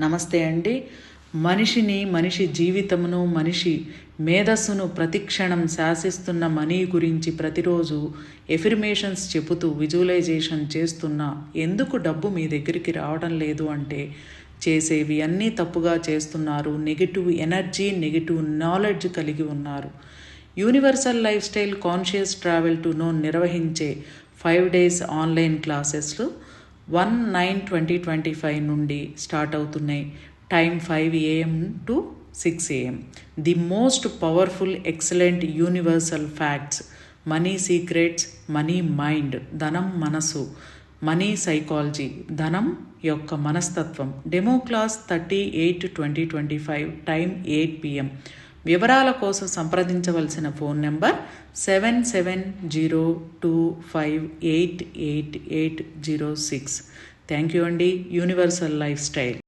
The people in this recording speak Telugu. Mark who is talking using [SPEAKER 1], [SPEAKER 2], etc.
[SPEAKER 1] నమస్తే అండి. మనిషి జీవితమును, మనిషి మేధస్సును ప్రతిక్షణం శాసిస్తున్న మనీ గురించి ప్రతిరోజు ఎఫర్మేషన్స్ చెబుతూ విజువలైజేషన్ చేస్తున్నా ఎందుకు డబ్బు మీ దగ్గరికి రావడం లేదు అంటే చేసేవి అన్నీ తప్పుగా చేస్తున్నారు. నెగిటివ్ ఎనర్జీ, నెగిటివ్ నాలెడ్జ్ కలిగి ఉన్నారు. Universal life style conscious travel to know నిర్వహించే 5 days ఆన్లైన్ క్లాసెస్లు 1/9/2025 నుండి స్టార్ట్ అవుతున్నాయి. Time 5 AM to 6 AM. The most powerful excellent universal facts, money secrets, money mind, ధనం మనసు, మనీ సైకాలజీ, ధనం యొక్క మనస్తత్వం. Demo class 30/8/2025, time 8 PM. వివరాల కోసం సంప్రదించవలసిన ఫోన్ నెంబర్ 7702588806. థ్యాంక్ యూ అండి. Universal life style.